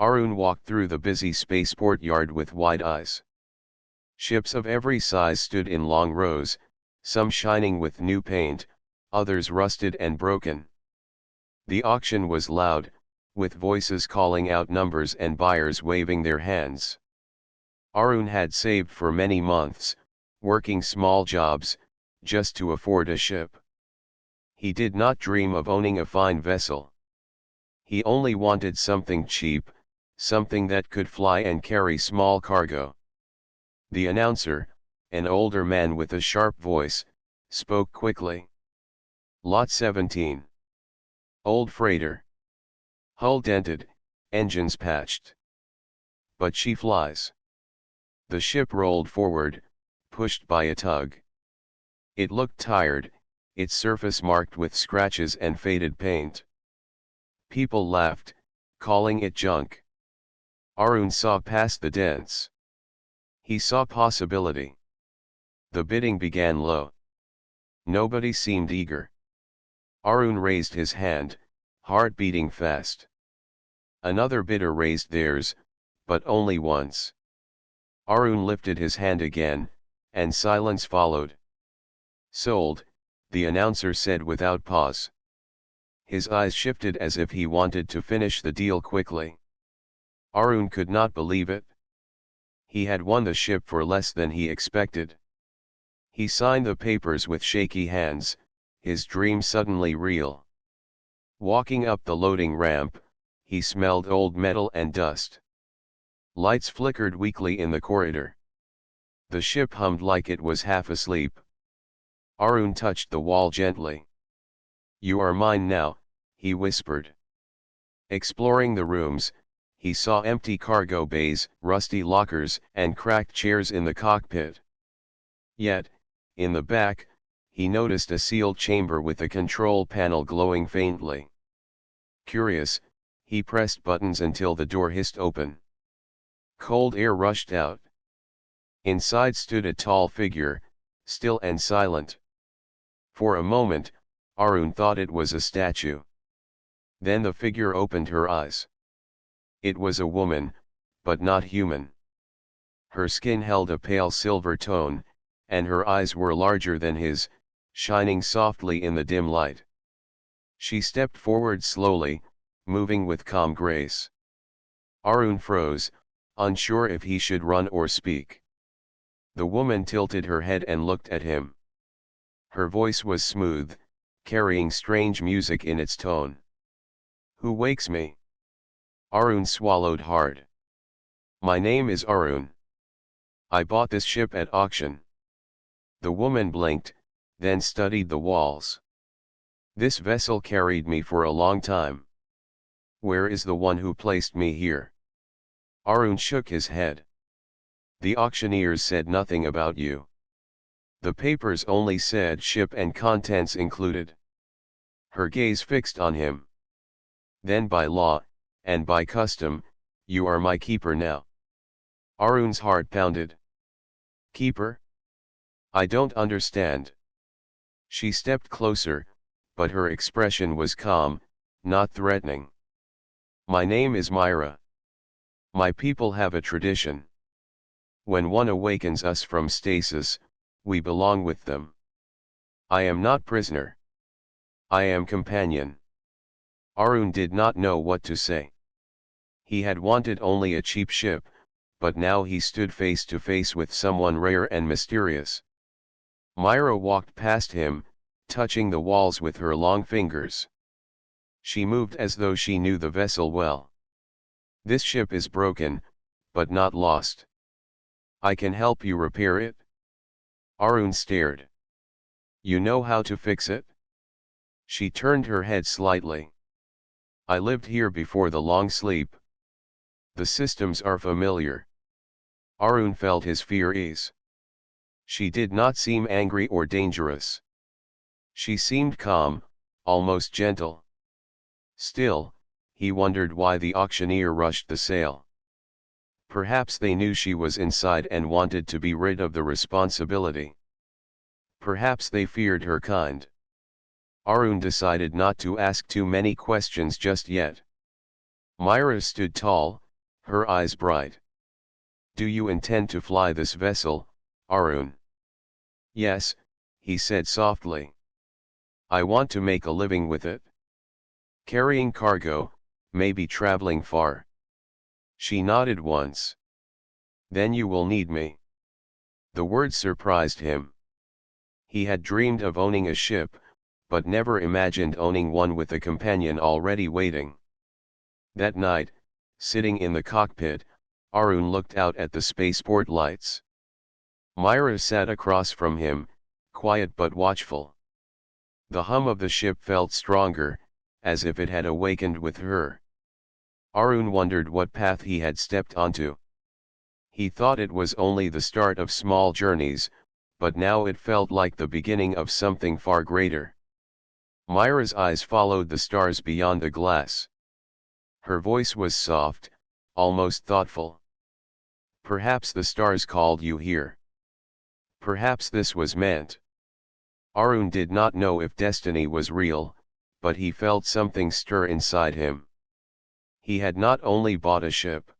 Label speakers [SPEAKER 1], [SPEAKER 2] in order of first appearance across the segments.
[SPEAKER 1] Arun walked through the busy spaceport yard with wide eyes. Ships of every size stood in long rows, some shining with new paint, others rusted and broken. The auction was loud, with voices calling out numbers and buyers waving their hands. Arun had saved for many months, working small jobs, just to afford a ship. He did not dream of owning a fine vessel. He only wanted something cheap, something that could fly and carry small cargo. The announcer, an older man with a sharp voice, spoke quickly. Lot 17. Old freighter. Hull dented, engines patched. But she flies. The ship rolled forward, pushed by a tug. It looked tired, its surface marked with scratches and faded paint. People laughed, calling it junk. Arun saw past the dents. He saw possibility. The bidding began low. Nobody seemed eager. Arun raised his hand, heart beating fast. Another bidder raised theirs, but only once. Arun lifted his hand again, and silence followed. Sold, the announcer said without pause. His eyes shifted as if he wanted to finish the deal quickly. Arun could not believe it. He had won the ship for less than he expected. He signed the papers with shaky hands, his dream suddenly real. Walking up the loading ramp, he smelled old metal and dust. Lights flickered weakly in the corridor. The ship hummed like it was half asleep. Arun touched the wall gently. "You are mine now," he whispered. Exploring the rooms, he saw empty cargo bays, rusty lockers, and cracked chairs in the cockpit. Yet, in the back, he noticed a sealed chamber with a control panel glowing faintly. Curious, he pressed buttons until the door hissed open. Cold air rushed out. Inside stood a tall figure, still and silent. For a moment, Arun thought it was a statue. Then the figure opened her eyes. It was a woman, but not human. Her skin held a pale silver tone, and her eyes were larger than his, shining softly in the dim light. She stepped forward slowly, moving with calm grace. Arun froze, unsure if he should run or speak. The woman tilted her head and looked at him. Her voice was smooth, carrying strange music in its tone. "Who wakes me?" Arun swallowed hard. "My name is Arun. I bought this ship at auction." The woman blinked, then studied the walls. "This vessel carried me for a long time. Where is the one who placed me here?" Arun shook his head. "The auctioneers said nothing about you. The papers only said ship and contents included." Her gaze fixed on him. "Then by law, and by custom, you are my keeper now." Arun's heart pounded. "Keeper? I don't understand." She stepped closer, but her expression was calm, not threatening. "My name is Myra. My people have a tradition. When one awakens us from stasis, we belong with them. I am not prisoner. I am companion." Arun did not know what to say. He had wanted only a cheap ship, but now he stood face to face with someone rare and mysterious. Myra walked past him, touching the walls with her long fingers. She moved as though she knew the vessel well. "This ship is broken, but not lost. I can help you repair it." Arun stared. "You know how to fix it?" She turned her head slightly. "I lived here before the long sleep. The systems are familiar." Arun felt his fear ease. She did not seem angry or dangerous. She seemed calm, almost gentle. Still, he wondered why the auctioneer rushed the sale. Perhaps they knew she was inside and wanted to be rid of the responsibility. Perhaps they feared her kind. Arun decided not to ask too many questions just yet. Myra stood tall, her eyes bright. "Do you intend to fly this vessel, Arun?" "Yes," he said softly. "I want to make a living with it. Carrying cargo, maybe traveling far." She nodded once. "Then you will need me." The word surprised him. He had dreamed of owning a ship, but never imagined owning one with a companion already waiting. That night, sitting in the cockpit, Arun looked out at the spaceport lights. Myra sat across from him, quiet but watchful. The hum of the ship felt stronger, as if it had awakened with her. Arun wondered what path he had stepped onto. He thought it was only the start of small journeys, but now it felt like the beginning of something far greater. Myra's eyes followed the stars beyond the glass. Her voice was soft, almost thoughtful. "Perhaps the stars called you here. Perhaps this was meant." Arun did not know if destiny was real, but he felt something stir inside him. He had not only bought a ship.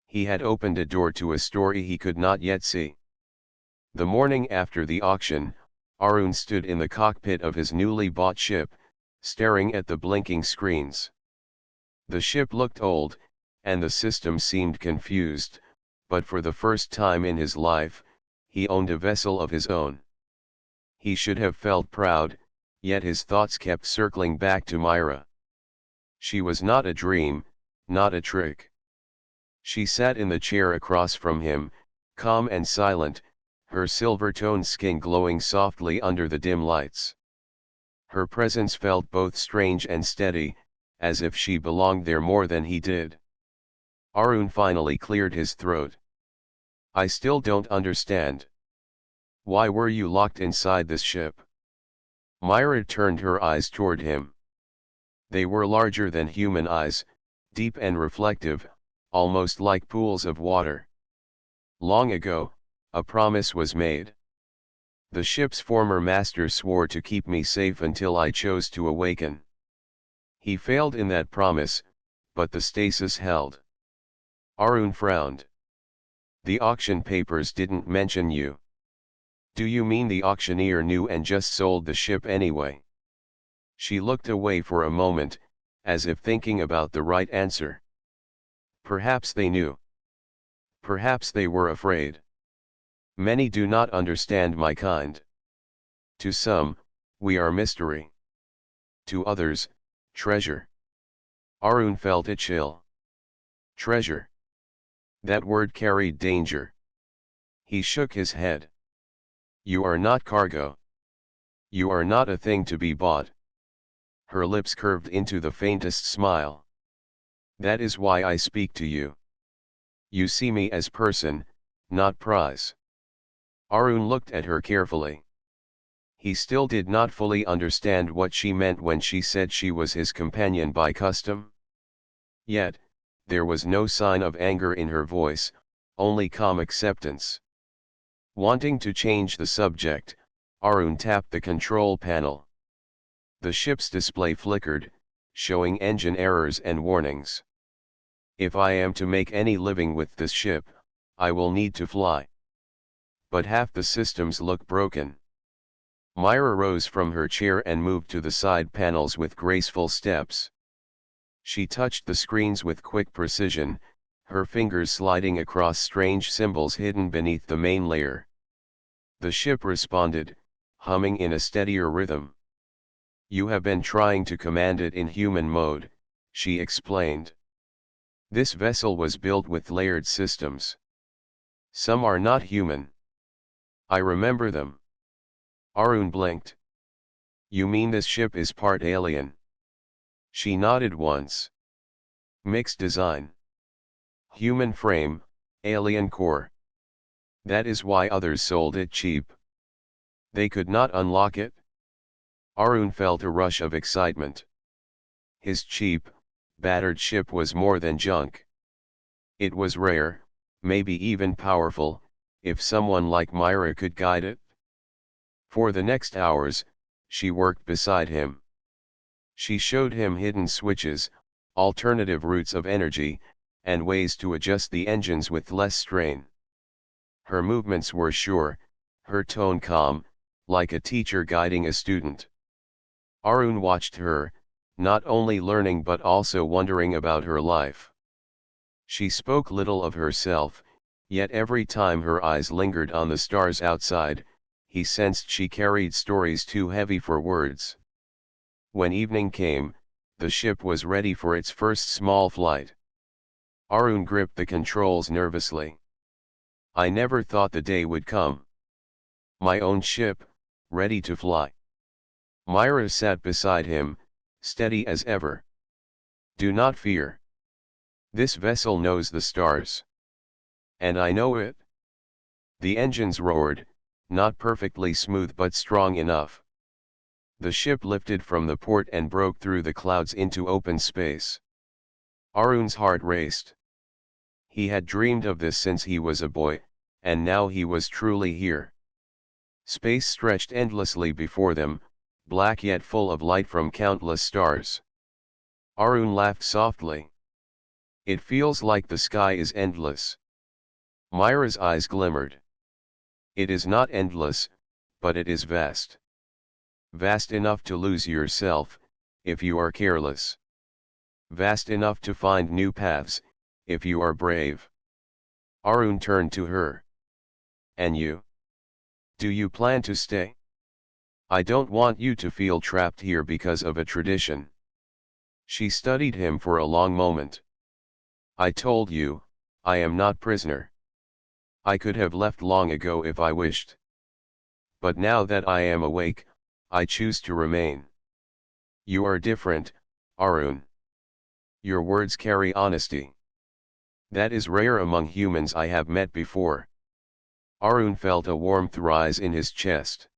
[SPEAKER 1] He had opened a door to a story he could not yet see. The morning after the auction, Arun stood in the cockpit of his newly bought ship, staring at the blinking screens. The ship looked old, and the system seemed confused, but for the first time in his life, he owned a vessel of his own. He should have felt proud, yet his thoughts kept circling back to Myra. She was not a dream, not a trick. She sat in the chair across from him, calm and silent, her silver-toned skin glowing softly under the dim lights. Her presence felt both strange and steady, as if she belonged there more than he did. Arun finally cleared his throat. "I still don't understand. Why were you locked inside this ship?" Myra turned her eyes toward him. They were larger than human eyes, deep and reflective, almost like pools of water. "Long ago, a promise was made. The ship's former master swore to keep me safe until I chose to awaken. He failed in that promise, but the stasis held." Arun frowned. "The auction papers didn't mention you. Do you mean the auctioneer knew and just sold the ship anyway?" She looked away for a moment, as if thinking about the right answer. "Perhaps they knew. Perhaps they were afraid. Many do not understand my kind. To some, we are mystery. To others, treasure." Arun felt a chill. Treasure. That word carried danger. He shook his head. "You are not cargo. You are not a thing to be bought." Her lips curved into the faintest smile. "That is why I speak to you. You see me as person, not prize." Arun looked at her carefully. He still did not fully understand what she meant when she said she was his companion by custom. Yet, there was no sign of anger in her voice, only calm acceptance. Wanting to change the subject, Arun tapped the control panel. The ship's display flickered, showing engine errors and warnings. "If I am to make any living with this ship, I will need to fly. But half the systems look broken." Myra rose from her chair and moved to the side panels with graceful steps. She touched the screens with quick precision, her fingers sliding across strange symbols hidden beneath the main layer. The ship responded, humming in a steadier rhythm. "You have been trying to command it in human mode," she explained. "This vessel was built with layered systems. Some are not human. I remember them." Arun blinked. "You mean this ship is part alien?" She nodded once. "Mixed design. Human frame, alien core. That is why others sold it cheap. They could not unlock it." Arun felt a rush of excitement. His cheap, battered ship was more than junk. It was rare, maybe even powerful, if someone like Myra could guide it. For the next hours, she worked beside him. She showed him hidden switches, alternative routes of energy, and ways to adjust the engines with less strain. Her movements were sure, her tone calm, like a teacher guiding a student. Arun watched her, not only learning but also wondering about her life. She spoke little of herself, yet every time her eyes lingered on the stars outside, he sensed she carried stories too heavy for words. When evening came, the ship was ready for its first small flight. Arun gripped the controls nervously. I never thought the day would come. My own ship, ready to fly. Myra sat beside him, steady as ever. Do not fear. This vessel knows the stars. And I know it. The engines roared, not perfectly smooth but strong enough. The ship lifted from the port and broke through the clouds into open space. Arun's heart raced. He had dreamed of this since he was a boy, and now he was truly here. Space stretched endlessly before them, black yet full of light from countless stars. Arun laughed softly. It feels like the sky is endless. Myra's eyes glimmered. It is not endless, but it is vast. Vast enough to lose yourself, if you are careless. Vast enough to find new paths, if you are brave. Arun turned to her. And you? Do you plan to stay? I don't want you to feel trapped here because of a tradition. She studied him for a long moment. I told you, I am not prisoner. I could have left long ago if I wished. But now that I am awake, I choose to remain. You are different, Arun. Your words carry honesty. That is rare among humans I have met before. Arun felt a warmth rise in his chest.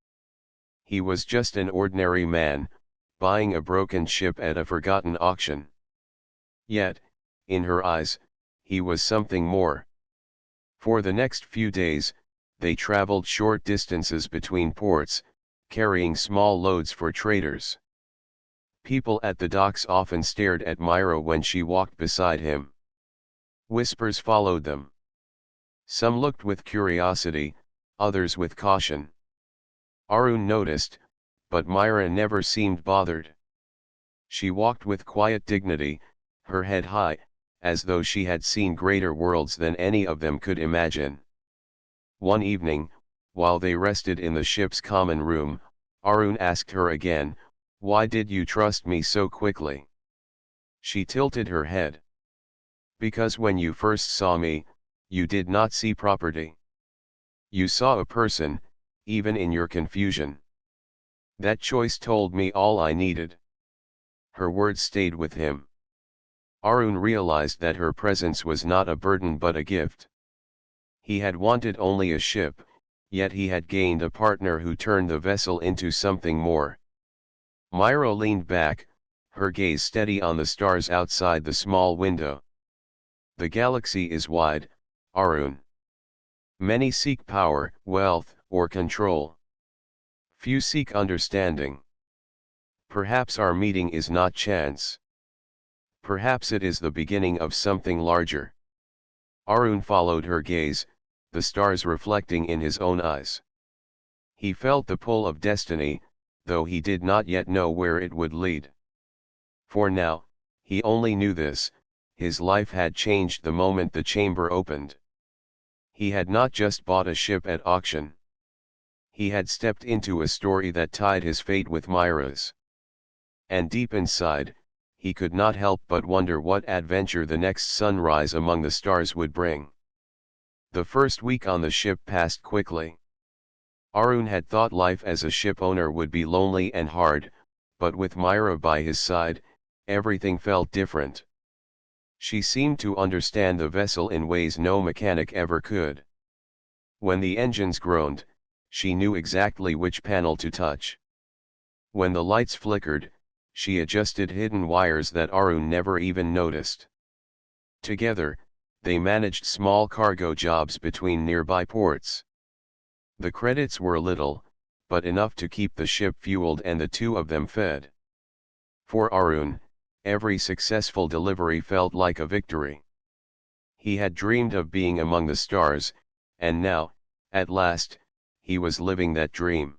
[SPEAKER 1] He was just an ordinary man, buying a broken ship at a forgotten auction. Yet, in her eyes, he was something more. For the next few days, they traveled short distances between ports, carrying small loads for traders. People at the docks often stared at Myra when she walked beside him. Whispers followed them. Some looked with curiosity, others with caution. Arun noticed, but Myra never seemed bothered. She walked with quiet dignity, her head high, as though she had seen greater worlds than any of them could imagine. One evening, while they rested in the ship's common room, Arun asked her again, "Why did you trust me so quickly?" She tilted her head. "Because when you first saw me, you did not see property. You saw a person, even in your confusion. That choice told me all I needed." Her words stayed with him. Arun realized that her presence was not a burden but a gift. He had wanted only a ship, yet he had gained a partner who turned the vessel into something more. Myra leaned back, her gaze steady on the stars outside the small window. The galaxy is wide, Arun. Many seek power, wealth, or control. Few seek understanding. Perhaps our meeting is not chance. Perhaps it is the beginning of something larger. Arun followed her gaze, the stars reflecting in his own eyes. He felt the pull of destiny, though he did not yet know where it would lead. For now, he only knew this: his life had changed the moment the chamber opened. He had not just bought a ship at auction. He had stepped into a story that tied his fate with Myra's. And deep inside, he could not help but wonder what adventure the next sunrise among the stars would bring. The first week on the ship passed quickly. Arun had thought life as a ship owner would be lonely and hard, but with Myra by his side, everything felt different. She seemed to understand the vessel in ways no mechanic ever could. When the engines groaned, she knew exactly which panel to touch. When the lights flickered, she adjusted hidden wires that Arun never even noticed. Together, they managed small cargo jobs between nearby ports. The credits were little, but enough to keep the ship fueled and the two of them fed. For Arun, every successful delivery felt like a victory. He had dreamed of being among the stars, and now, at last, he was living that dream.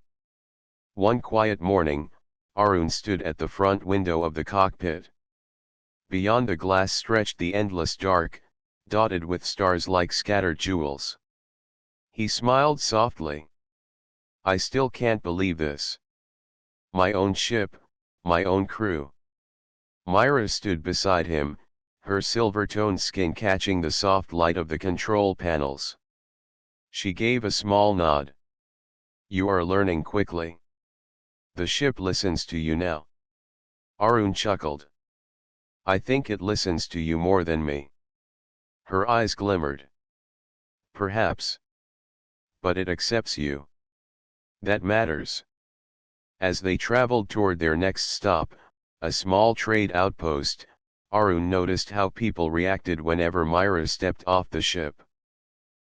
[SPEAKER 1] One quiet morning, Arun stood at the front window of the cockpit. Beyond the glass stretched the endless dark, dotted with stars like scattered jewels. He smiled softly. I still can't believe this. My own ship, my own crew. Myra stood beside him, her silver-toned skin catching the soft light of the control panels. She gave a small nod. You are learning quickly. The ship listens to you now. Arun chuckled. I think it listens to you more than me. Her eyes glimmered. Perhaps. But it accepts you. That matters. As they traveled toward their next stop, a small trade outpost, Arun noticed how people reacted whenever Myra stepped off the ship.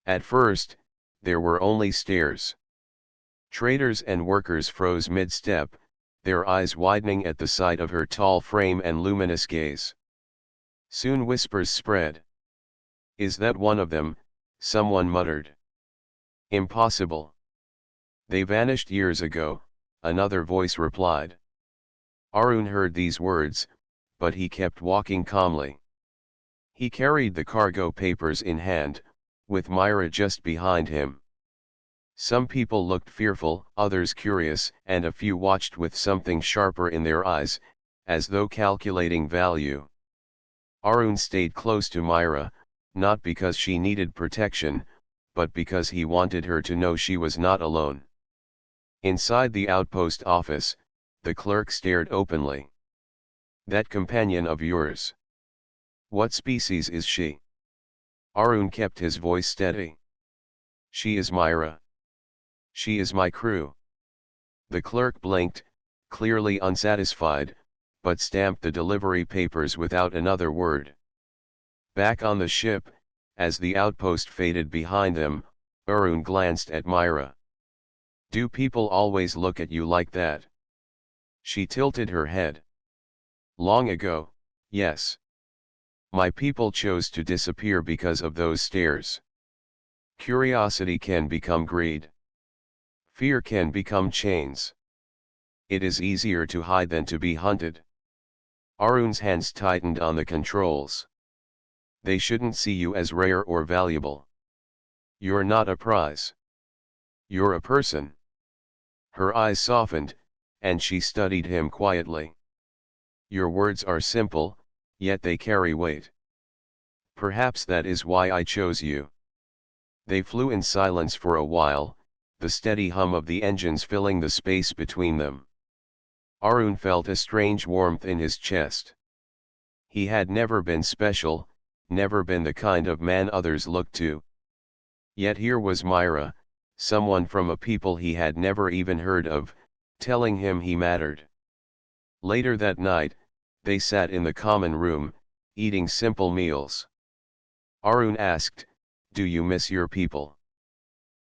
[SPEAKER 1] At first, there were only stares. Traders and workers froze mid-step, their eyes widening at the sight of her tall frame and luminous gaze. Soon whispers spread. Is that one of them? Someone muttered. Impossible. They vanished years ago, another voice replied. Arun heard these words, but he kept walking calmly. He carried the cargo papers in hand, with Myra just behind him. Some people looked fearful, others curious, and a few watched with something sharper in their eyes, as though calculating value. Arun stayed close to Myra, not because she needed protection, but because he wanted her to know she was not alone. Inside the outpost office, the clerk stared openly. That companion of yours. What species is she? Arun kept his voice steady. She is Myra. She is my crew. The clerk blinked, clearly unsatisfied, but stamped the delivery papers without another word. Back on the ship, as the outpost faded behind them, Arun glanced at Myra. Do people always look at you like that? She tilted her head. Long ago, yes. My people chose to disappear because of those stares. Curiosity can become greed. Fear can become chains. It is easier to hide than to be hunted. Arun's hands tightened on the controls. They shouldn't see you as rare or valuable. You're not a prize. You're a person. Her eyes softened, and she studied him quietly. Your words are simple, yet they carry weight. Perhaps that is why I chose you. They flew in silence for a while, the steady hum of the engines filling the space between them. Arun felt a strange warmth in his chest. He had never been special, never been the kind of man others looked to. Yet here was Myra, someone from a people he had never even heard of, telling him he mattered. Later that night, they sat in the common room, eating simple meals. Arun asked, Do you miss your people?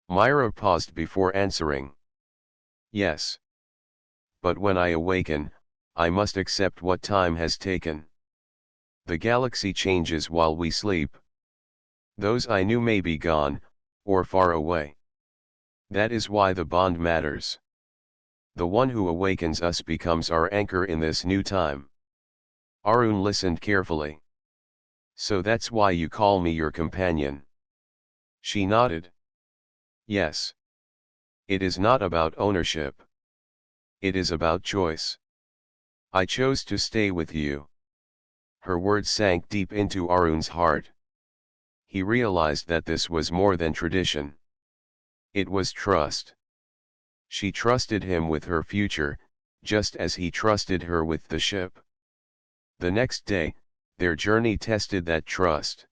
[SPEAKER 1] Myra paused before answering. Yes. But when I awaken, I must accept what time has taken. The galaxy changes while we sleep. Those I knew may be gone, or far away. That is why the bond matters. The one who awakens us becomes our anchor in this new time. Arun listened carefully. So that's why you call me your companion. She nodded. Yes. It is not about ownership. It is about choice. I chose to stay with you. Her words sank deep into Arun's heart. He realized that this was more than tradition. It was trust. She trusted him with her future, just as he trusted her with the ship. The next day, their journey tested that trust.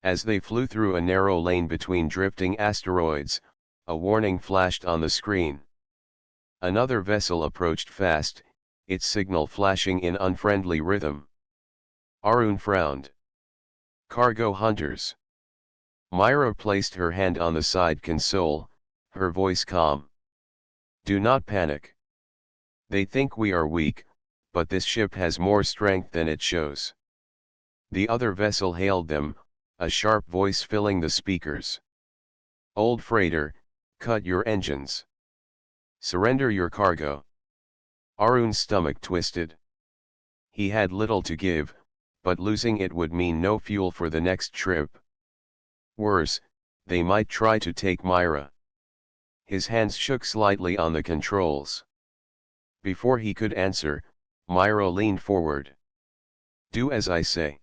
[SPEAKER 1] As they flew through a narrow lane between drifting asteroids, a warning flashed on the screen. Another vessel approached fast, its signal flashing in unfriendly rhythm. Arun frowned. Cargo hunters. Myra placed her hand on the side console, her voice calm. Do not panic. They think we are weak, but this ship has more strength than it shows. The other vessel hailed them, a sharp voice filling the speakers. "Old freighter, cut your engines. Surrender your cargo." Arun's stomach twisted. He had little to give, but losing it would mean no fuel for the next trip. Worse, they might try to take Myra. His hands shook slightly on the controls. Before he could answer, Myra leaned forward. "Do as I say.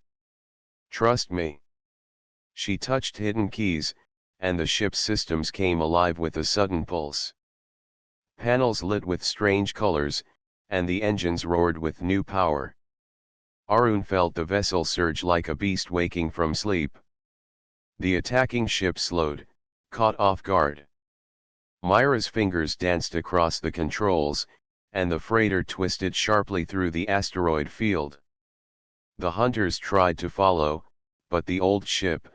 [SPEAKER 1] Trust me." She touched hidden keys, and the ship's systems came alive with a sudden pulse. Panels lit with strange colors, and the engines roared with new power. Arun felt the vessel surge like a beast waking from sleep. The attacking ship slowed, caught off guard. Myra's fingers danced across the controls, and the freighter twisted sharply through the asteroid field. The hunters tried to follow, but the old ship,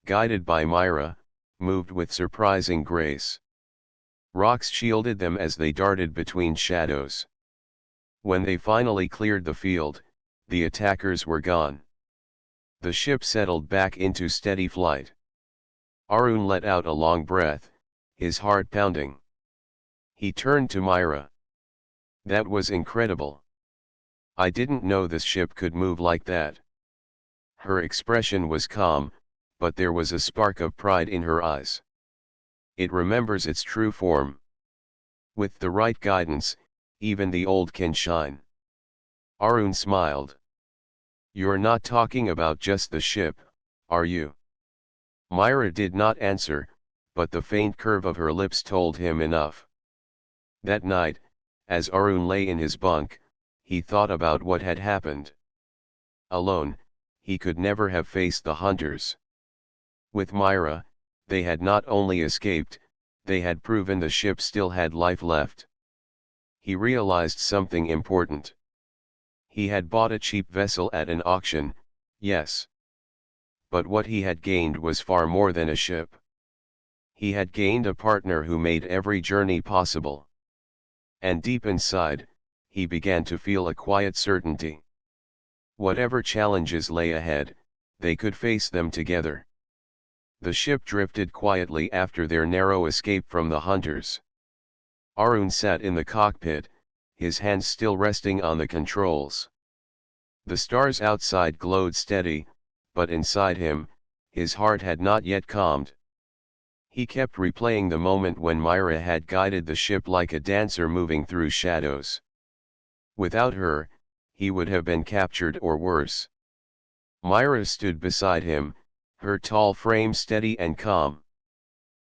[SPEAKER 1] guided by Myra, moved with surprising grace. Rocks shielded them as they darted between shadows. When they finally cleared the field, the attackers were gone. The ship settled back into steady flight. Arun let out a long breath, his heart pounding. He turned to Myra. "That was incredible. I didn't know this ship could move like that." Her expression was calm, but there was a spark of pride in her eyes. "It remembers its true form. With the right guidance, even the old can shine." Arun smiled. "You're not talking about just the ship, are you?" Myra did not answer, but the faint curve of her lips told him enough. That night, as Arun lay in his bunk, he thought about what had happened. Alone, he could never have faced the hunters. With Myra, they had not only escaped, they had proven the ship still had life left. He realized something important. He had bought a cheap vessel at an auction, yes. But what he had gained was far more than a ship. He had gained a partner who made every journey possible. And deep inside, he began to feel a quiet certainty. Whatever challenges lay ahead, they could face them together. The ship drifted quietly after their narrow escape from the hunters. Arun sat in the cockpit, his hands still resting on the controls. The stars outside glowed steady, but inside him, his heart had not yet calmed. He kept replaying the moment when Myra had guided the ship like a dancer moving through shadows. Without her, he would have been captured or worse. Myra stood beside him, her tall frame steady and calm.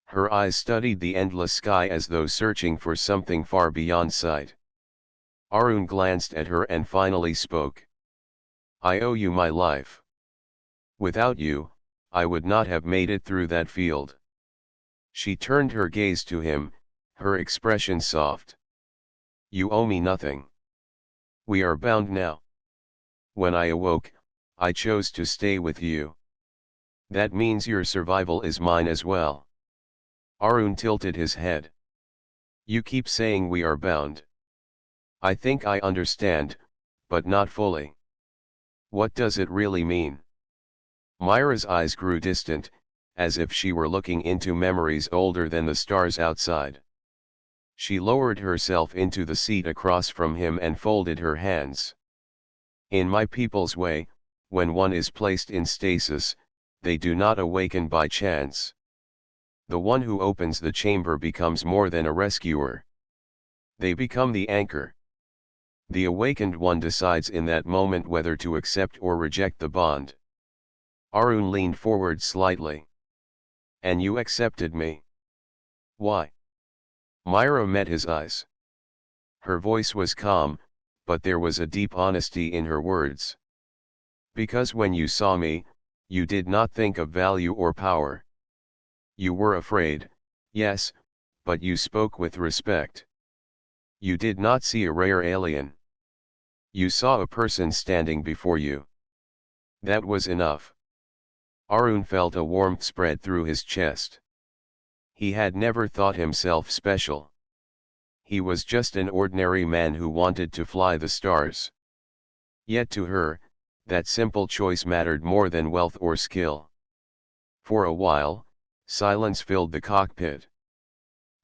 [SPEAKER 1] Her eyes studied the endless sky as though searching for something far beyond sight. Arun glanced at her and finally spoke. "I owe you my life. Without you, I would not have made it through that field." She turned her gaze to him, her expression soft. "You owe me nothing. We are bound now. When I awoke, I chose to stay with you. That means your survival is mine as well." Arun tilted his head. "You keep saying we are bound. I think I understand, but not fully. What does it really mean?" Myra's eyes grew distant, as if she were looking into memories older than the stars outside. She lowered herself into the seat across from him and folded her hands. "In my people's way, when one is placed in stasis, they do not awaken by chance. The one who opens the chamber becomes more than a rescuer. They become the anchor. The awakened one decides in that moment whether to accept or reject the bond." Arun leaned forward slightly. "And you accepted me. Why?" Myra met his eyes. Her voice was calm, but there was a deep honesty in her words. "Because when you saw me, you did not think of value or power. You were afraid, yes, but you spoke with respect. You did not see a rare alien. You saw a person standing before you. That was enough." Arun felt a warmth spread through his chest. He had never thought himself special. He was just an ordinary man who wanted to fly the stars. Yet to her, that simple choice mattered more than wealth or skill. For a while, silence filled the cockpit.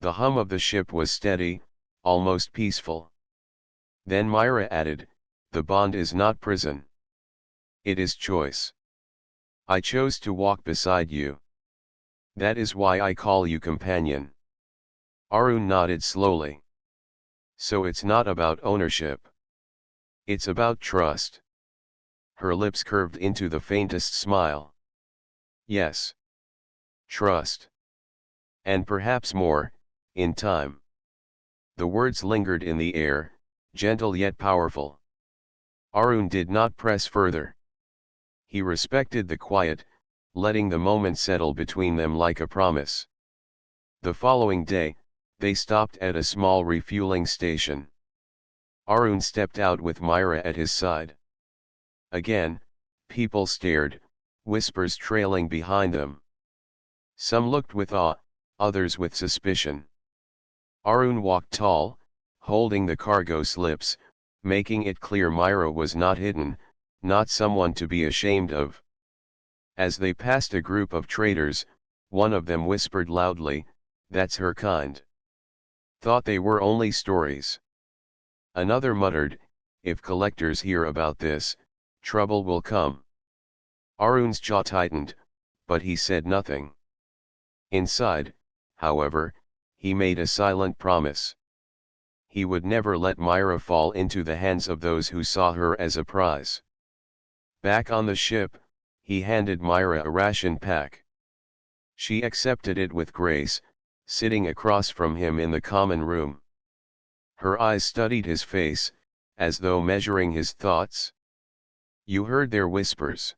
[SPEAKER 1] The hum of the ship was steady, almost peaceful. Then Myra added, "The bond is not prison. It is choice. I chose to walk beside you. That is why I call you companion." Arun nodded slowly. "So it's not about ownership. It's about trust." Her lips curved into the faintest smile. "Yes. Trust. And perhaps more, in time." The words lingered in the air, gentle yet powerful. Arun did not press further. He respected the quiet, letting the moment settle between them like a promise. The following day, they stopped at a small refueling station. Arun stepped out with Myra at his side. Again, people stared, whispers trailing behind them. Some looked with awe, others with suspicion. Arun walked tall, holding the cargo slips, making it clear Myra was not hidden, not someone to be ashamed of. As they passed a group of traders, one of them whispered loudly, "That's her kind. Thought they were only stories." Another muttered, "If collectors hear about this, trouble will come." Arun's jaw tightened, but he said nothing. Inside, however, he made a silent promise. He would never let Myra fall into the hands of those who saw her as a prize. Back on the ship, he handed Myra a ration pack. She accepted it with grace, sitting across from him in the common room. Her eyes studied his face, as though measuring his thoughts. "You heard their whispers."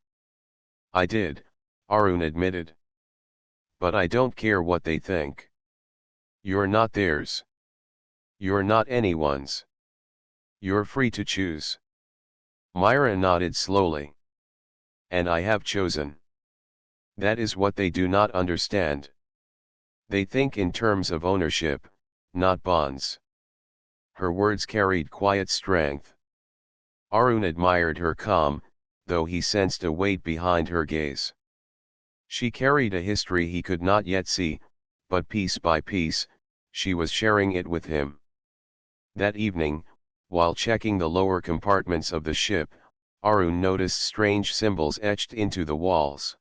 [SPEAKER 1] "I did," Arun admitted. "But I don't care what they think. You're not theirs. You're not anyone's. You're free to choose." Myra nodded slowly. "And I have chosen." That is what they do not understand. They think in terms of ownership, not bonds. Her words carried quiet strength. Arun admired her calm, though he sensed a weight behind her gaze. She carried a history he could not yet see, but piece by piece, she was sharing it with him. That evening, while checking the lower compartments of the ship, Arun noticed strange symbols etched into the walls.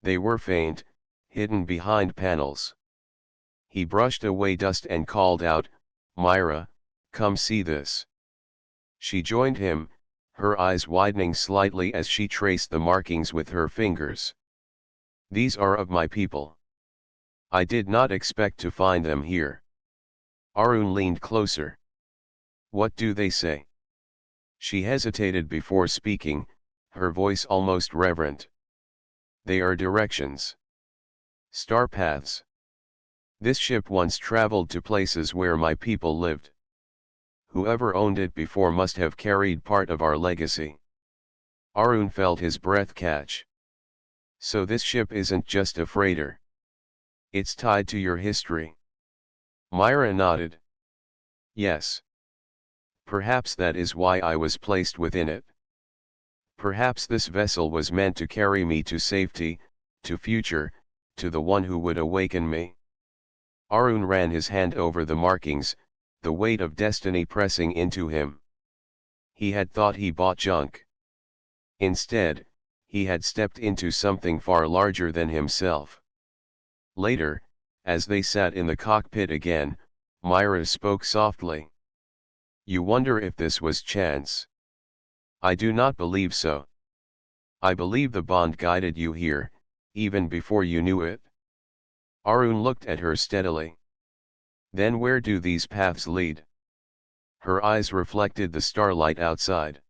[SPEAKER 1] They were faint, hidden behind panels. He brushed away dust and called out, "Myra, come see this." She joined him, her eyes widening slightly as she traced the markings with her fingers. "These are of my people. I did not expect to find them here." Arun leaned closer. "What do they say?" She hesitated before speaking, her voice almost reverent. "They are directions. Star paths. This ship once traveled to places where my people lived. Whoever owned it before must have carried part of our legacy." Arun felt his breath catch. "So this ship isn't just a freighter. It's tied to your history." Myra nodded. "Yes. Perhaps that is why I was placed within it. Perhaps this vessel was meant to carry me to safety, to future, to the one who would awaken me." Arun ran his hand over the markings, the weight of destiny pressing into him. He had thought he bought junk. Instead, he had stepped into something far larger than himself. Later, as they sat in the cockpit again, Myra spoke softly. "You wonder if this was chance. I do not believe so. I believe the bond guided you here, even before you knew it." Arun looked at her steadily. "Then where do these paths lead?" Her eyes reflected the starlight outside.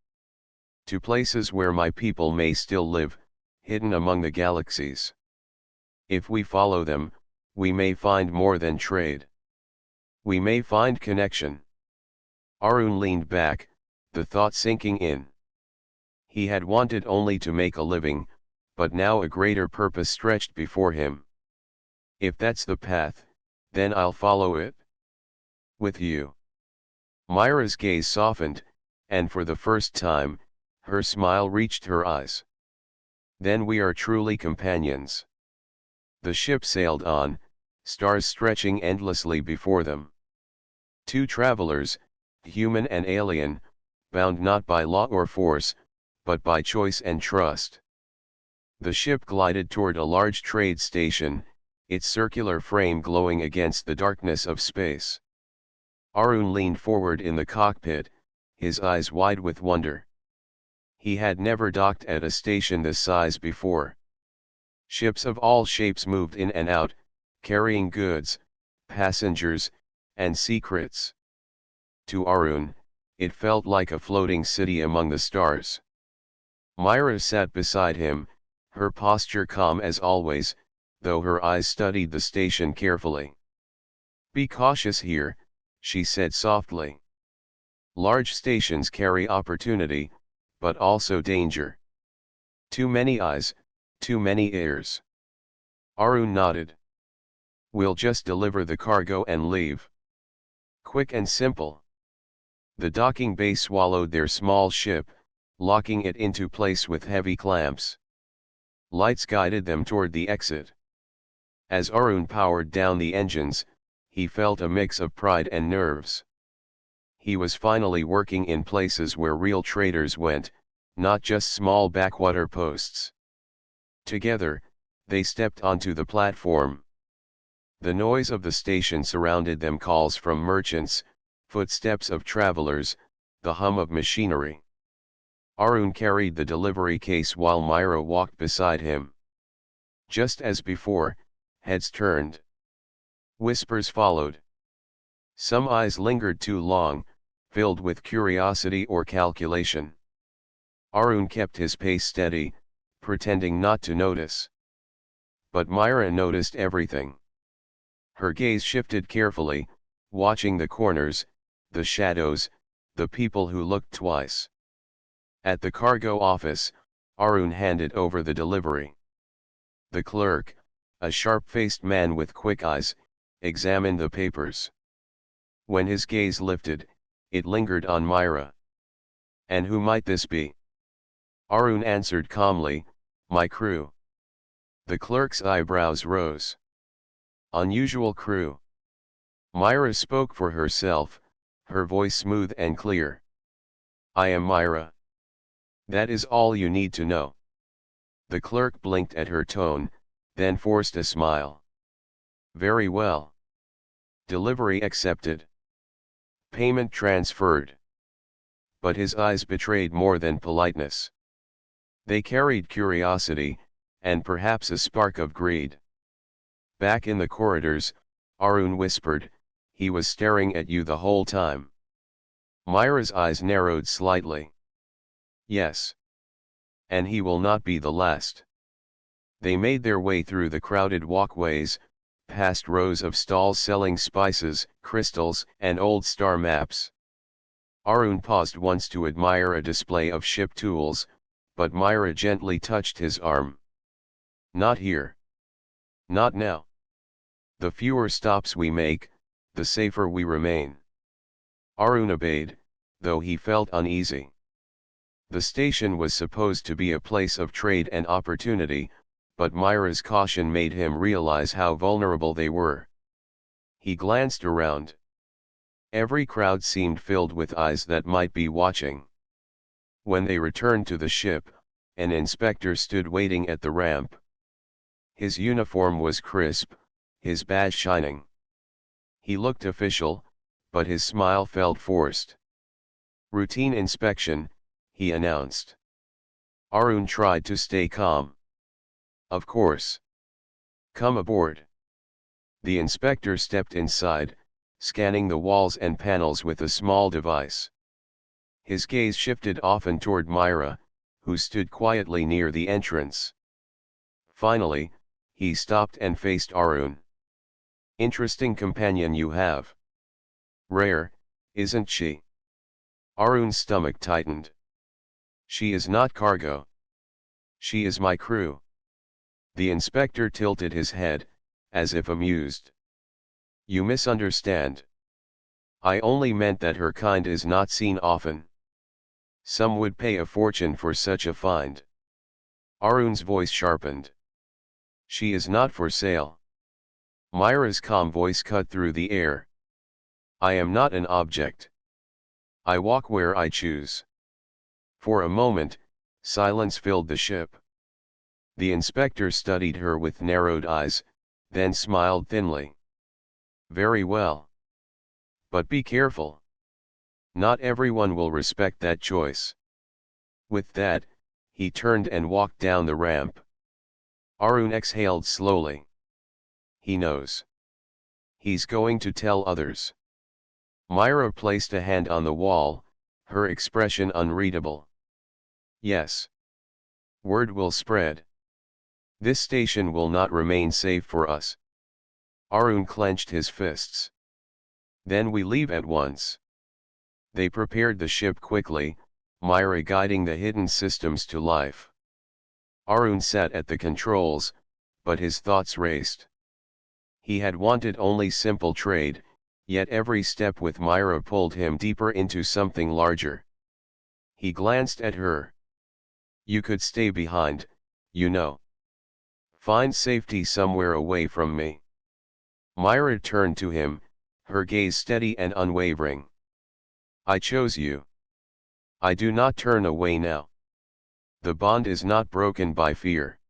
[SPEAKER 1] "To places where my people may still live, hidden among the galaxies. If we follow them, we may find more than trade. We may find connection." Arun leaned back, the thought sinking in. He had wanted only to make a living, but now a greater purpose stretched before him. "If that's the path, then I'll follow it. With you." Myra's gaze softened, and for the first time, her smile reached her eyes. "Then we are truly companions." The ship sailed on, stars stretching endlessly before them. Two travelers, human and alien, bound not by law or force, but by choice and trust. The ship glided toward a large trade station, its circular frame glowing against the darkness of space. Arun leaned forward in the cockpit, his eyes wide with wonder. He had never docked at a station this size before. Ships of all shapes moved in and out, carrying goods, passengers, and secrets. To Arun, it felt like a floating city among the stars. Myra sat beside him, her posture calm as always, though her eyes studied the station carefully. "Be cautious here," she said softly. "Large stations carry opportunity, but also danger. Too many eyes, too many ears." Arun nodded. "We'll just deliver the cargo and leave. Quick and simple." The docking bay swallowed their small ship, locking it into place with heavy clamps. Lights guided them toward the exit. As Arun powered down the engines, he felt a mix of pride and nerves. He was finally working in places where real traders went, not just small backwater posts. Together, they stepped onto the platform. The noise of the station surrounded them, calls from merchants, footsteps of travelers, the hum of machinery. Arun carried the delivery case while Myra walked beside him. Just as before, heads turned. Whispers followed. Some eyes lingered too long, filled with curiosity or calculation. Arun kept his pace steady, pretending not to notice. But Myra noticed everything. Her gaze shifted carefully, watching the corners, the shadows, the people who looked twice. At the cargo office, Arun handed over the delivery. The clerk, a sharp-faced man with quick eyes, examined the papers. When his gaze lifted, it lingered on Myra. "And who might this be?" Arun answered calmly, "My crew." The clerk's eyebrows rose. "Unusual crew." Myra spoke for herself, her voice smooth and clear. "I am Myra. That is all you need to know." The clerk blinked at her tone, then forced a smile. "Very well. Delivery accepted. Payment transferred." But his eyes betrayed more than politeness. They carried curiosity, and perhaps a spark of greed. Back in the corridors, Arun whispered, "He was staring at you the whole time." Myra's eyes narrowed slightly. "Yes. And he will not be the last." They made their way through the crowded walkways, past rows of stalls selling spices, crystals, and old star maps. Arun paused once to admire a display of ship tools, but Myra gently touched his arm. "Not here. Not now. The fewer stops we make, the safer we remain." Arun obeyed, though he felt uneasy. The station was supposed to be a place of trade and opportunity, but Myra's caution made him realize how vulnerable they were. He glanced around. Every crowd seemed filled with eyes that might be watching. When they returned to the ship, an inspector stood waiting at the ramp. His uniform was crisp, his badge shining. He looked official, but his smile felt forced. "Routine inspection," he announced. Arun tried to stay calm. "Of course. Come aboard." The inspector stepped inside, scanning the walls and panels with a small device. His gaze shifted often toward Myra, who stood quietly near the entrance. Finally, he stopped and faced Arun. "Interesting companion you have. Rare, isn't she?" Arun's stomach tightened. "She is not cargo. She is my crew." The inspector tilted his head, as if amused. "You misunderstand. I only meant that her kind is not seen often. Some would pay a fortune for such a find." Arun's voice sharpened. She is not for sale. Myra's calm voice cut through the air. I am not an object. I walk where I choose. For a moment, silence filled the ship. The inspector studied her with narrowed eyes, then smiled thinly. Very well. But be careful. Not everyone will respect that choice. With that, he turned and walked down the ramp. Arun exhaled slowly. He knows. He's going to tell others. Myra placed a hand on the wall, her expression unreadable. Yes. Word will spread. This station will not remain safe for us. Arun clenched his fists. Then we leave at once. They prepared the ship quickly, Myra guiding the hidden systems to life. Arun sat at the controls, but his thoughts raced. He had wanted only simple trade, yet every step with Myra pulled him deeper into something larger. He glanced at her. You could stay behind, you know. Find safety somewhere away from me. Myra turned to him, her gaze steady and unwavering. I chose you. I do not turn away now. The bond is not broken by fear.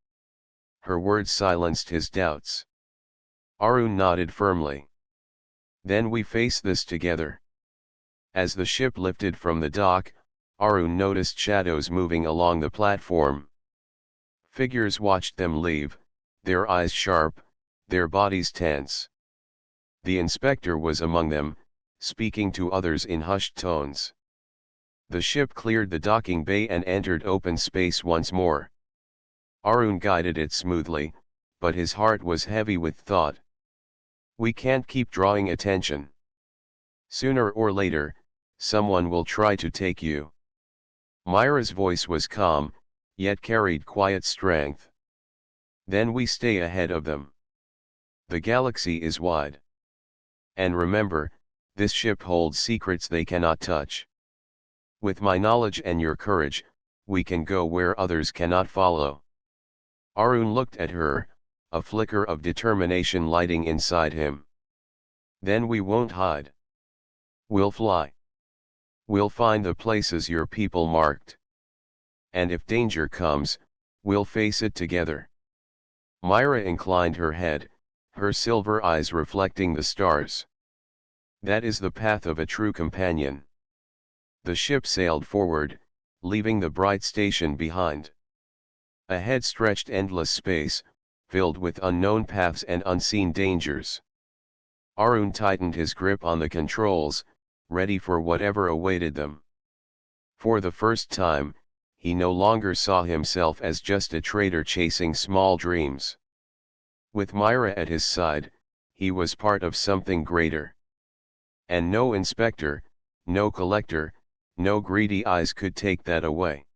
[SPEAKER 1] Her words silenced his doubts. Arun nodded firmly. Then we face this together. As the ship lifted from the dock, Arun noticed shadows moving along the platform. Figures watched them leave, their eyes sharp, their bodies tense. The inspector was among them, speaking to others in hushed tones. The ship cleared the docking bay and entered open space once more. Arun guided it smoothly, but his heart was heavy with thought. We can't keep drawing attention. Sooner or later, someone will try to take you. Myra's voice was calm, yet carried quiet strength. Then we stay ahead of them. The galaxy is wide. And remember, this ship holds secrets they cannot touch. With my knowledge and your courage, we can go where others cannot follow. Arun looked at her, a flicker of determination lighting inside him. Then we won't hide. We'll fly. We'll find the places your people marked. And if danger comes, we'll face it together. Myra inclined her head, her silver eyes reflecting the stars. That is the path of a true companion. The ship sailed forward, leaving the bright station behind. Ahead stretched endless space, filled with unknown paths and unseen dangers. Arun tightened his grip on the controls, ready for whatever awaited them. For the first time, he no longer saw himself as just a trader chasing small dreams. With Myra at his side, he was part of something greater. And no inspector, no collector, no greedy eyes could take that away.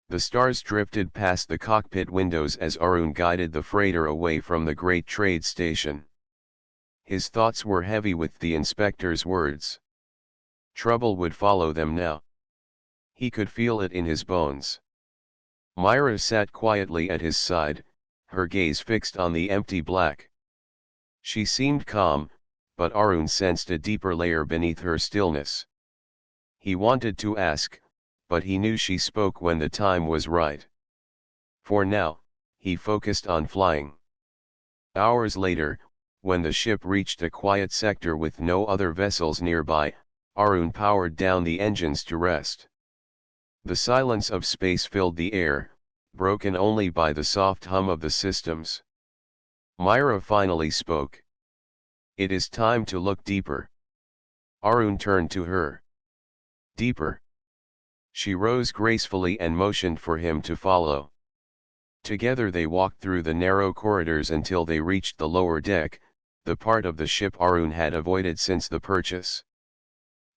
[SPEAKER 1] The stars drifted past the cockpit windows as Arun guided the freighter away from the great trade station. His thoughts were heavy with the inspector's words. Trouble would follow them now. He could feel it in his bones. Myra sat quietly at his side, her gaze fixed on the empty black. She seemed calm, but Arun sensed a deeper layer beneath her stillness. He wanted to ask, but he knew she spoke when the time was right. For now, he focused on flying. Hours later, when the ship reached a quiet sector with no other vessels nearby, Arun powered down the engines to rest. The silence of space filled the air, broken only by the soft hum of the systems. Myra finally spoke. It is time to look deeper. Arun turned to her. Deeper. She rose gracefully and motioned for him to follow. Together they walked through the narrow corridors until they reached the lower deck, the part of the ship Arun had avoided since the purchase.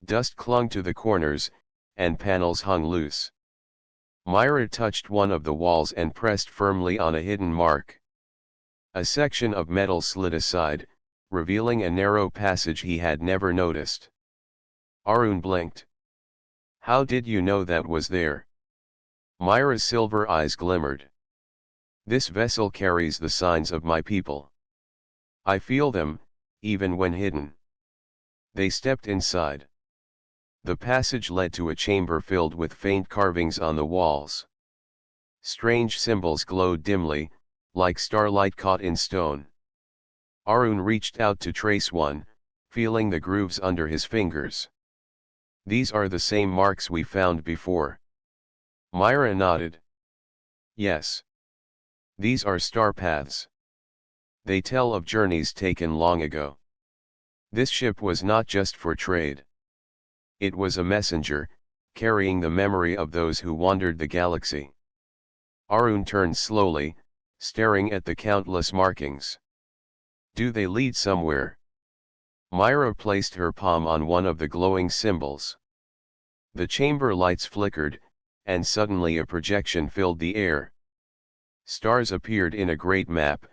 [SPEAKER 1] Dust clung to the corners, and panels hung loose. Myra touched one of the walls and pressed firmly on a hidden mark. A section of metal slid aside, revealing a narrow passage he had never noticed. Arun blinked. How did you know that was there? Myra's silver eyes glimmered. This vessel carries the signs of my people. I feel them, even when hidden. They stepped inside. The passage led to a chamber filled with faint carvings on the walls. Strange symbols glowed dimly, like starlight caught in stone. Arun reached out to trace one, feeling the grooves under his fingers. These are the same marks we found before. Myra nodded. Yes. These are star paths. They tell of journeys taken long ago. This ship was not just for trade. It was a messenger, carrying the memory of those who wandered the galaxy. Arun turned slowly, staring at the countless markings. Do they lead somewhere? Myra placed her palm on one of the glowing symbols. The chamber lights flickered, and suddenly a projection filled the air. Stars appeared in a great map,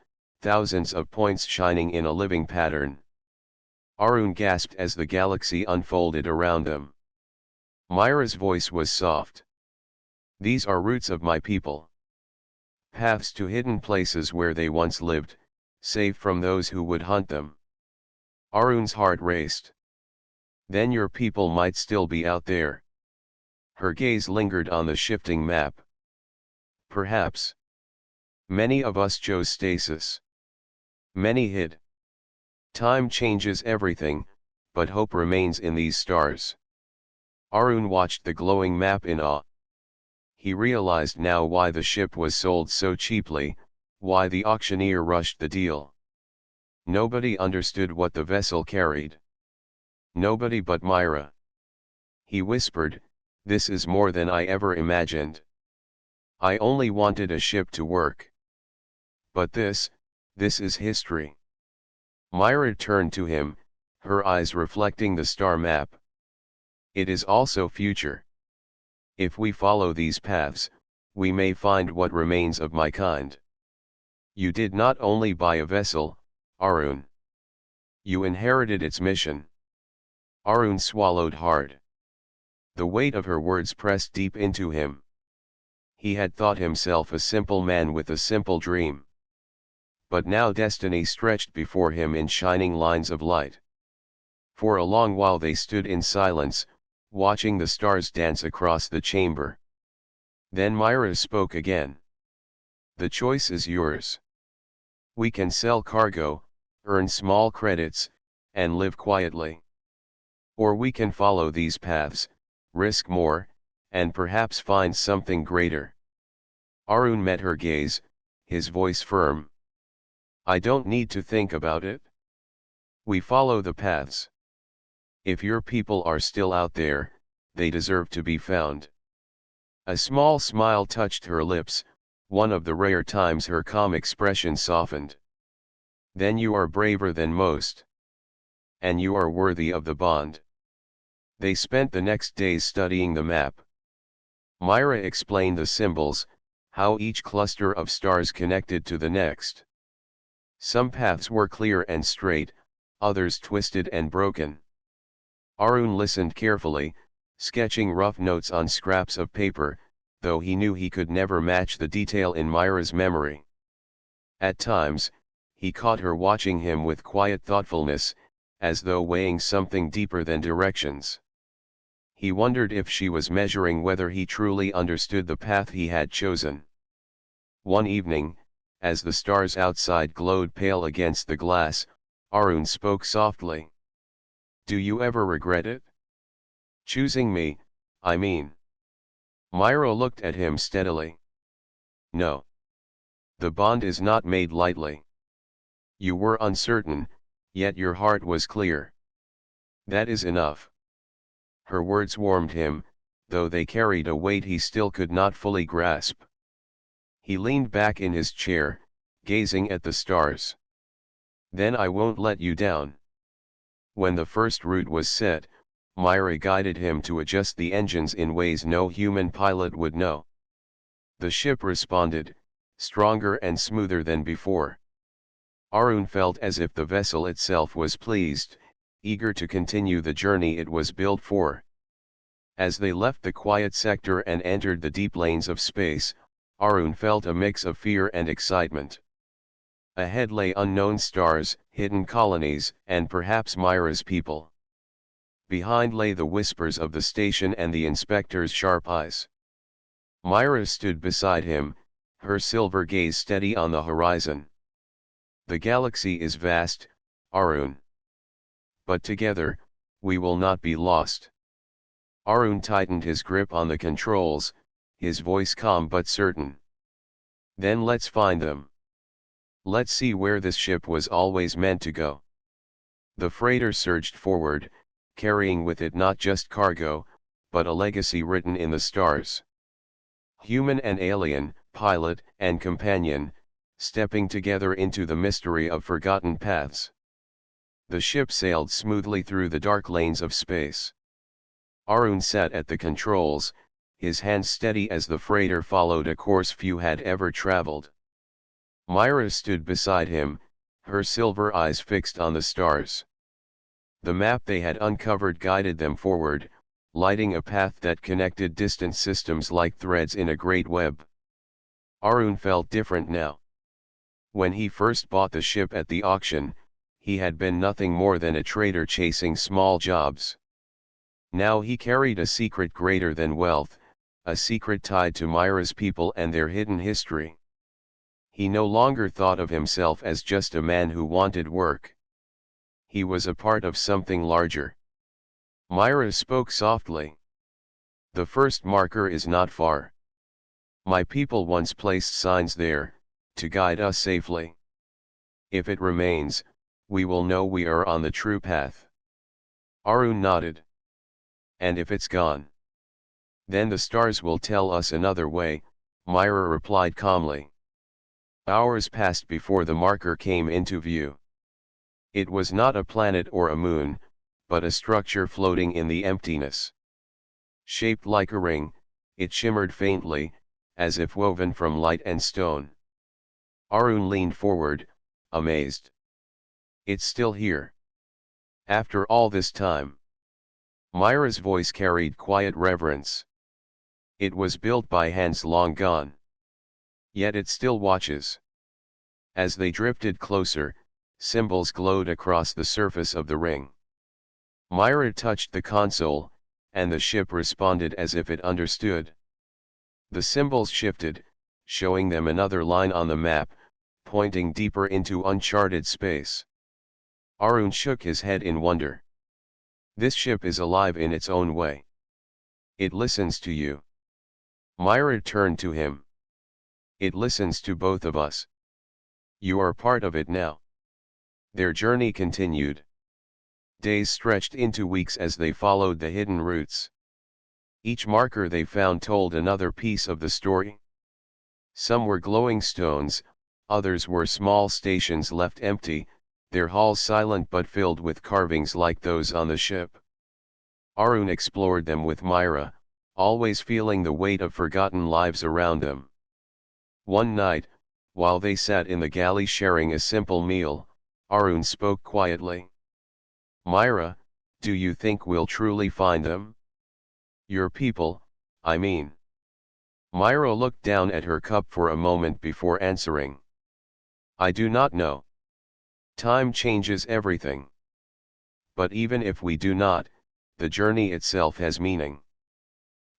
[SPEAKER 1] thousands of points shining in a living pattern. Arun gasped as the galaxy unfolded around them. Myra's voice was soft. These are roots of my people. Paths to hidden places where they once lived, safe from those who would hunt them. Arun's heart raced. Then your people might still be out there. Her gaze lingered on the shifting map. Perhaps. Many of us chose stasis. Many hid. Time changes everything, but hope remains in these stars. Arun watched the glowing map in awe. He realized now why the ship was sold so cheaply, why the auctioneer rushed the deal. Nobody understood what the vessel carried. Nobody but Myra. He whispered, "This is more than I ever imagined. I only wanted a ship to work. But this is history." Myra turned to him, her eyes reflecting the star map. It is also future. If we follow these paths, we may find what remains of my kind. You did not only buy a vessel, Arun. You inherited its mission. Arun swallowed hard. The weight of her words pressed deep into him. He had thought himself a simple man with a simple dream. But now destiny stretched before him in shining lines of light. For a long while they stood in silence, watching the stars dance across the chamber. Then Myra spoke again. The choice is yours. We can sell cargo, earn small credits, and live quietly. Or we can follow these paths, risk more, and perhaps find something greater. Arun met her gaze, his voice firm. I don't need to think about it. We follow the paths. If your people are still out there, they deserve to be found. A small smile touched her lips, one of the rare times her calm expression softened. Then you are braver than most. And you are worthy of the bond. They spent the next days studying the map. Myra explained the symbols, how each cluster of stars connected to the next. Some paths were clear and straight, others twisted and broken. Arun listened carefully, sketching rough notes on scraps of paper, though he knew he could never match the detail in Myra's memory. At times, he caught her watching him with quiet thoughtfulness, as though weighing something deeper than directions. He wondered if she was measuring whether he truly understood the path he had chosen. One evening, as the stars outside glowed pale against the glass, Arun spoke softly. Do you ever regret it? Choosing me, I mean. Myra looked at him steadily. No. The bond is not made lightly. You were uncertain, yet your heart was clear. That is enough. Her words warmed him, though they carried a weight he still could not fully grasp. He leaned back in his chair, gazing at the stars. Then I won't let you down. When the first route was set, Myra guided him to adjust the engines in ways no human pilot would know. The ship responded, stronger and smoother than before. Arun felt as if the vessel itself was pleased, eager to continue the journey it was built for. As they left the quiet sector and entered the deep lanes of space, Arun felt a mix of fear and excitement. Ahead lay unknown stars, hidden colonies, and perhaps Myra's people. Behind lay the whispers of the station and the inspector's sharp eyes. Myra stood beside him, her silver gaze steady on the horizon. The galaxy is vast, Arun. But together, we will not be lost. Arun tightened his grip on the controls, his voice calm but certain. Then let's find them. Let's see where this ship was always meant to go. The freighter surged forward, carrying with it not just cargo, but a legacy written in the stars. Human and alien, pilot and companion, stepping together into the mystery of forgotten paths. The ship sailed smoothly through the dark lanes of space. Arun sat at the controls, his hands steady as the freighter followed a course few had ever traveled. Myra stood beside him, her silver eyes fixed on the stars. The map they had uncovered guided them forward, lighting a path that connected distant systems like threads in a great web. Arun felt different now. When he first bought the ship at the auction, he had been nothing more than a trader chasing small jobs. Now he carried a secret greater than wealth, a secret tied to Myra's people and their hidden history. He no longer thought of himself as just a man who wanted work. He was a part of something larger. Myra spoke softly. The first marker is not far. My people once placed signs there, to guide us safely. If it remains, we will know we are on the true path. Arun nodded. And if it's gone? Then the stars will tell us another way, Myra replied calmly. Hours passed before the marker came into view. It was not a planet or a moon, but a structure floating in the emptiness. Shaped like a ring, it shimmered faintly, as if woven from light and stone. Arun leaned forward, amazed. It's still here. After all this time. Myra's voice carried quiet reverence. It was built by hands long gone. Yet it still watches. As they drifted closer, symbols glowed across the surface of the ring. Myra touched the console, and the ship responded as if it understood. The symbols shifted, showing them another line on the map, pointing deeper into uncharted space. Arun shook his head in wonder. This ship is alive in its own way. It listens to you. Myra turned to him. It listens to both of us. You are part of it now. Their journey continued. Days stretched into weeks as they followed the hidden routes. Each marker they found told another piece of the story. Some were glowing stones, others were small stations left empty, their halls silent but filled with carvings like those on the ship. Arun explored them with Myra, always feeling the weight of forgotten lives around them. One night, while they sat in the galley sharing a simple meal, Arun spoke quietly. Myra, do you think we'll truly find them? Your people, I mean. Myra looked down at her cup for a moment before answering. I do not know. Time changes everything. But even if we do not, the journey itself has meaning.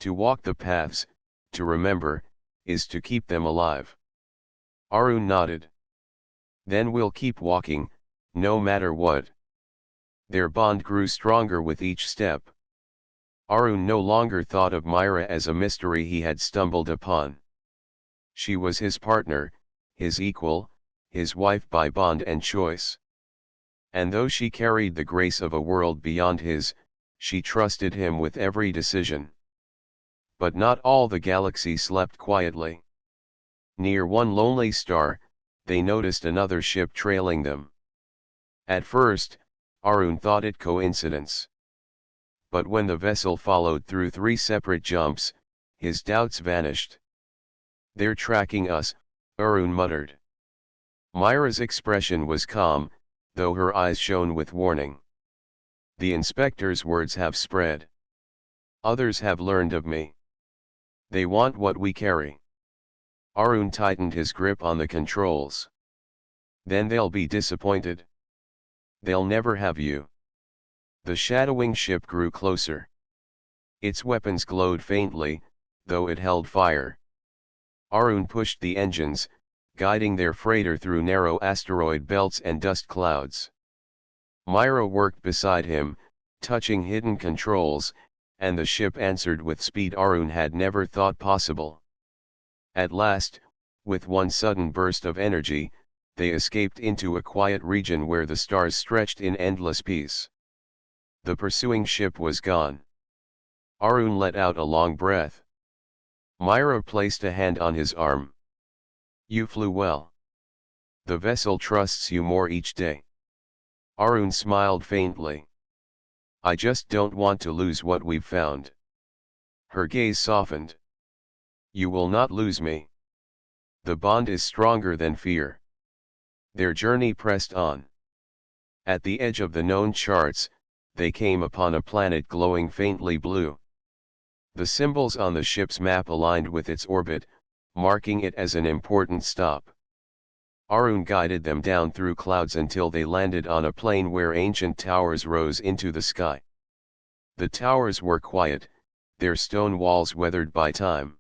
[SPEAKER 1] To walk the paths, to remember, is to keep them alive. Arun nodded. Then we'll keep walking, no matter what. Their bond grew stronger with each step. Arun no longer thought of Myra as a mystery he had stumbled upon. She was his partner, his equal, his wife by bond and choice. And though she carried the grace of a world beyond his, she trusted him with every decision. But not all the galaxy slept quietly. Near one lonely star, they noticed another ship trailing them. At first, Arun thought it coincidence. But when the vessel followed through 3 separate jumps, his doubts vanished. They're tracking us, Arun muttered. Myra's expression was calm, though her eyes shone with warning. The inspector's words have spread. Others have learned of me. They want what we carry. Arun tightened his grip on the controls. Then they'll be disappointed. They'll never have you. The shadowing ship grew closer. Its weapons glowed faintly, though it held fire. Arun pushed the engines, guiding their freighter through narrow asteroid belts and dust clouds. Myra worked beside him, touching hidden controls, and the ship answered with speed Arun had never thought possible. At last, with one sudden burst of energy, they escaped into a quiet region where the stars stretched in endless peace. The pursuing ship was gone. Arun let out a long breath. Myra placed a hand on his arm. You flew well. The vessel trusts you more each day. Arun smiled faintly. I just don't want to lose what we've found. Her gaze softened. You will not lose me. The bond is stronger than fear. Their journey pressed on. At the edge of the known charts, they came upon a planet glowing faintly blue. The symbols on the ship's map aligned with its orbit, marking it as an important stop. Arun guided them down through clouds until they landed on a plain where ancient towers rose into the sky. The towers were quiet, their stone walls weathered by time.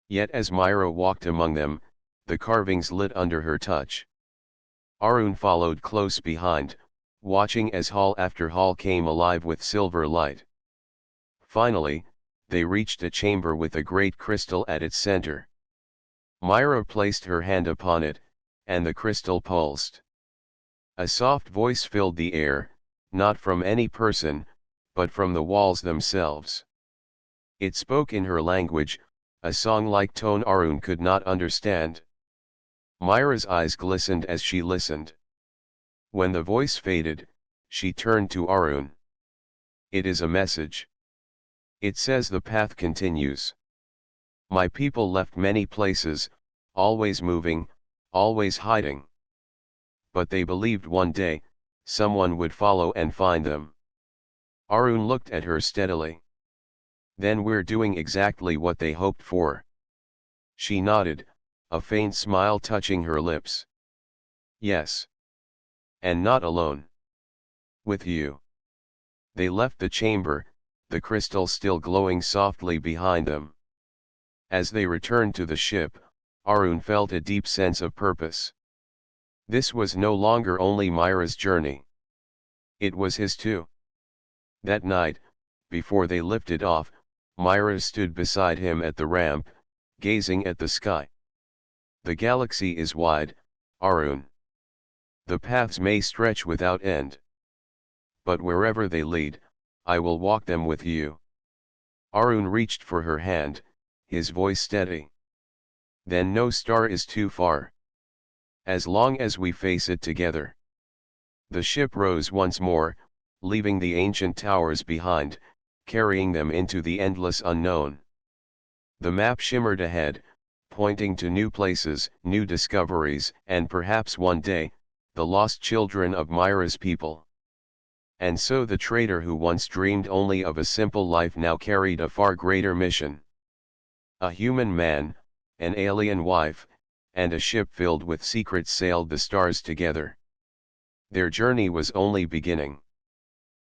[SPEAKER 1] Yet as Myra walked among them, the carvings lit under her touch. Arun followed close behind, watching as hall after hall came alive with silver light. Finally, they reached a chamber with a great crystal at its center. Myra placed her hand upon it, and the crystal pulsed. A soft voice filled the air, not from any person, but from the walls themselves. It spoke in her language, a song-like tone Arun could not understand. Myra's eyes glistened as she listened. When the voice faded, she turned to Arun. It is a message. It says the path continues. My people left many places, always moving, always hiding. But they believed one day, someone would follow and find them. Arun looked at her steadily. Then we're doing exactly what they hoped for. She nodded, a faint smile touching her lips. Yes. And not alone. With you. They left the chamber, the crystal still glowing softly behind them. As they returned to the ship, Arun felt a deep sense of purpose. This was no longer only Myra's journey. It was his too. That night, before they lifted off, Myra stood beside him at the ramp, gazing at the sky. The galaxy is wide, Arun. The paths may stretch without end. But wherever they lead, I will walk them with you. Arun reached for her hand, his voice steady. Then no star is too far. As long as we face it together. The ship rose once more, leaving the ancient towers behind, carrying them into the endless unknown. The map shimmered ahead, pointing to new places, new discoveries, and perhaps one day, the lost children of Myra's people. And so the trader who once dreamed only of a simple life now carried a far greater mission. A human man, an alien wife, and a ship filled with secrets sailed the stars together. Their journey was only beginning.